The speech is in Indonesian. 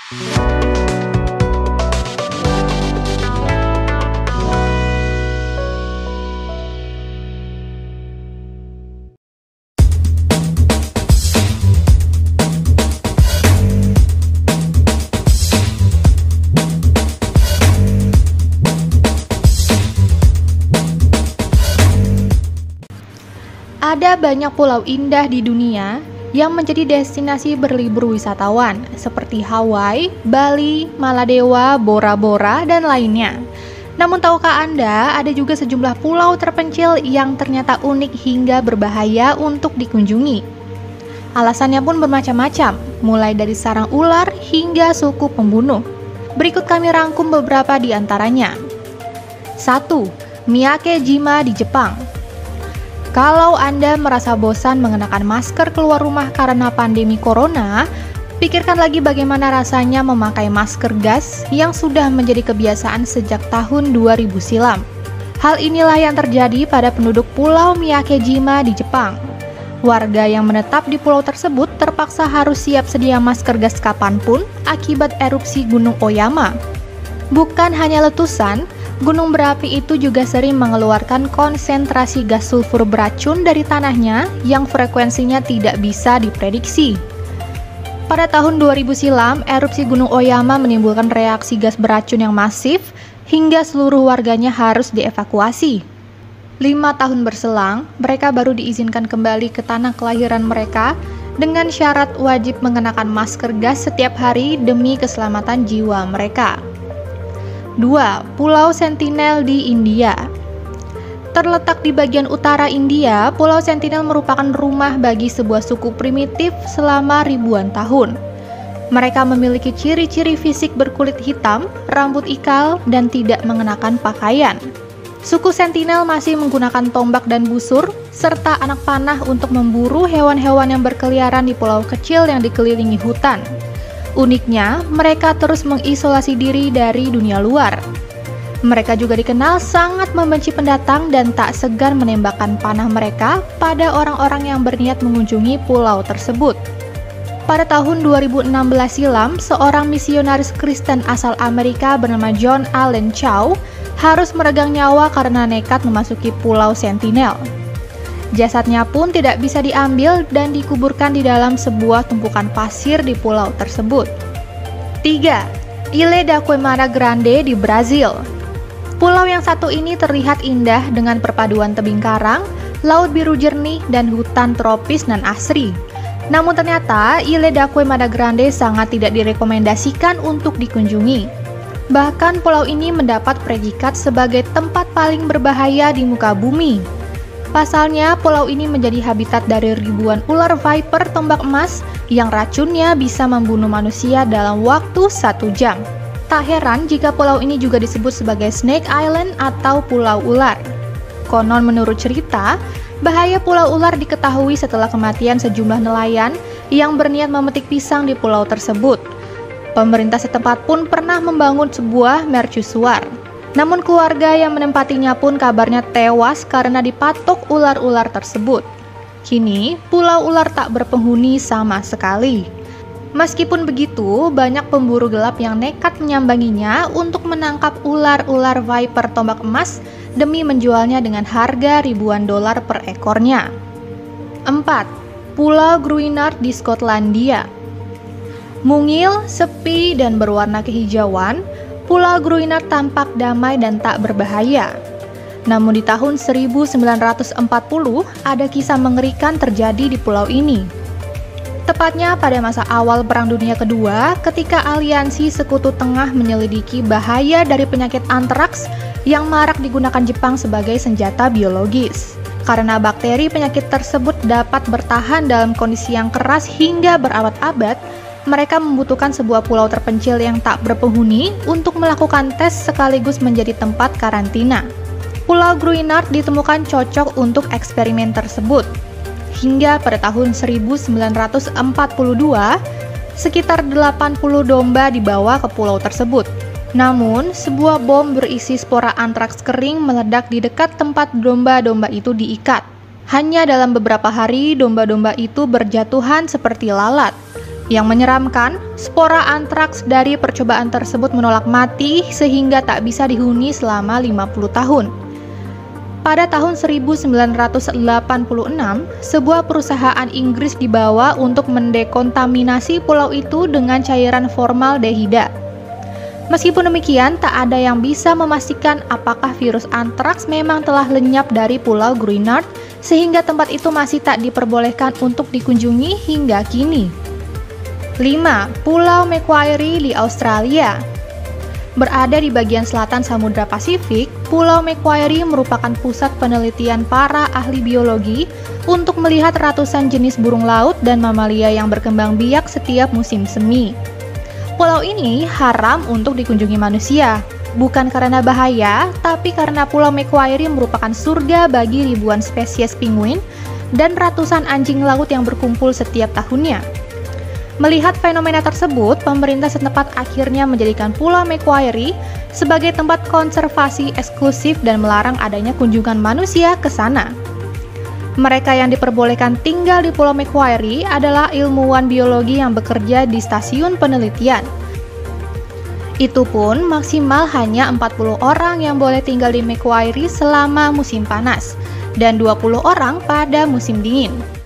Ada banyak pulau indah di dunia yang menjadi destinasi berlibur wisatawan seperti Hawaii, Bali, Maladewa, Bora Bora, dan lainnya. Namun tahukah Anda, ada juga sejumlah pulau terpencil yang ternyata unik hingga berbahaya untuk dikunjungi. Alasannya pun bermacam-macam, mulai dari sarang ular hingga suku pembunuh. Berikut kami rangkum beberapa di antaranya. 1. Miyake-jima di Jepang. Kalau Anda merasa bosan mengenakan masker keluar rumah karena pandemi corona, pikirkan lagi bagaimana rasanya memakai masker gas yang sudah menjadi kebiasaan sejak tahun 2000 silam. Hal inilah yang terjadi pada penduduk Pulau Miyake-jima di Jepang. Warga yang menetap di pulau tersebut terpaksa harus siap sedia masker gas kapanpun akibat erupsi Gunung Oyama. Bukan hanya letusan, gunung berapi itu juga sering mengeluarkan konsentrasi gas sulfur beracun dari tanahnya yang frekuensinya tidak bisa diprediksi. Pada tahun 2000 silam, erupsi Gunung Oyama menimbulkan reaksi gas beracun yang masif hingga seluruh warganya harus dievakuasi. 5 tahun berselang, mereka baru diizinkan kembali ke tanah kelahiran mereka dengan syarat wajib mengenakan masker gas setiap hari demi keselamatan jiwa mereka. 2. Pulau Sentinel di India. Terletak di bagian utara India, Pulau Sentinel merupakan rumah bagi sebuah suku primitif selama ribuan tahun. Mereka memiliki ciri-ciri fisik berkulit hitam, rambut ikal, dan tidak mengenakan pakaian. Suku Sentinel masih menggunakan tombak dan busur, serta anak panah untuk memburu hewan-hewan yang berkeliaran di pulau kecil yang dikelilingi hutan. Uniknya, mereka terus mengisolasi diri dari dunia luar. Mereka juga dikenal sangat membenci pendatang dan tak segan menembakkan panah mereka pada orang-orang yang berniat mengunjungi pulau tersebut. Pada tahun 2016 silam, seorang misionaris Kristen asal Amerika bernama John Allen Chow harus meregang nyawa karena nekat memasuki Pulau Sentinel. Jasadnya pun tidak bisa diambil dan dikuburkan di dalam sebuah tumpukan pasir di pulau tersebut. 3. Ilha da Queimada Grande di Brazil. Pulau yang satu ini terlihat indah dengan perpaduan tebing karang, laut biru jernih, dan hutan tropis nan asri. Namun ternyata Ilha da Queimada Grande sangat tidak direkomendasikan untuk dikunjungi. Bahkan pulau ini mendapat predikat sebagai tempat paling berbahaya di muka bumi. Pasalnya, pulau ini menjadi habitat dari ribuan ular viper tombak emas yang racunnya bisa membunuh manusia dalam waktu 1 jam. Tak heran jika pulau ini juga disebut sebagai Snake Island atau Pulau Ular. Konon menurut cerita, bahaya pulau ular diketahui setelah kematian sejumlah nelayan yang berniat memetik pisang di pulau tersebut. Pemerintah setempat pun pernah membangun sebuah mercusuar. Namun keluarga yang menempatinya pun kabarnya tewas karena dipatok ular-ular tersebut. Kini, pulau ular tak berpenghuni sama sekali. Meskipun begitu, banyak pemburu gelap yang nekat menyambanginya untuk menangkap ular-ular viper tombak emas demi menjualnya dengan harga ribuan dolar per ekornya. 4. Pulau Gruinard di Skotlandia. Mungil, sepi, dan berwarna kehijauan, Pulau Gruinard tampak damai dan tak berbahaya. Namun di tahun 1940, ada kisah mengerikan terjadi di pulau ini. Tepatnya pada masa awal Perang Dunia Kedua, ketika aliansi Sekutu Tengah menyelidiki bahaya dari penyakit antraks yang marak digunakan Jepang sebagai senjata biologis. Karena bakteri penyakit tersebut dapat bertahan dalam kondisi yang keras hingga berabad-abad, mereka membutuhkan sebuah pulau terpencil yang tak berpenghuni untuk melakukan tes sekaligus menjadi tempat karantina. Pulau Gruinard ditemukan cocok untuk eksperimen tersebut. Hingga pada tahun 1942, sekitar 80 domba dibawa ke pulau tersebut. Namun, sebuah bom berisi spora antraks kering meledak di dekat tempat domba-domba itu diikat. Hanya dalam beberapa hari, domba-domba itu berjatuhan seperti lalat. Yang menyeramkan, spora antraks dari percobaan tersebut menolak mati sehingga tak bisa dihuni selama 50 tahun. Pada tahun 1986, sebuah perusahaan Inggris dibawa untuk mendekontaminasi pulau itu dengan cairan formaldehida. Meskipun demikian, tak ada yang bisa memastikan apakah virus antraks memang telah lenyap dari Pulau Gruinard sehingga tempat itu masih tak diperbolehkan untuk dikunjungi hingga kini. 5. Pulau Macquarie di Australia. Berada di bagian selatan Samudra Pasifik, Pulau Macquarie merupakan pusat penelitian para ahli biologi untuk melihat ratusan jenis burung laut dan mamalia yang berkembang biak setiap musim semi. Pulau ini haram untuk dikunjungi manusia, bukan karena bahaya, tapi karena Pulau Macquarie merupakan surga bagi ribuan spesies penguin dan ratusan anjing laut yang berkumpul setiap tahunnya. Melihat fenomena tersebut, pemerintah setempat akhirnya menjadikan Pulau Macquarie sebagai tempat konservasi eksklusif dan melarang adanya kunjungan manusia ke sana. Mereka yang diperbolehkan tinggal di Pulau Macquarie adalah ilmuwan biologi yang bekerja di stasiun penelitian. Itu pun maksimal hanya 40 orang yang boleh tinggal di Macquarie selama musim panas dan 20 orang pada musim dingin.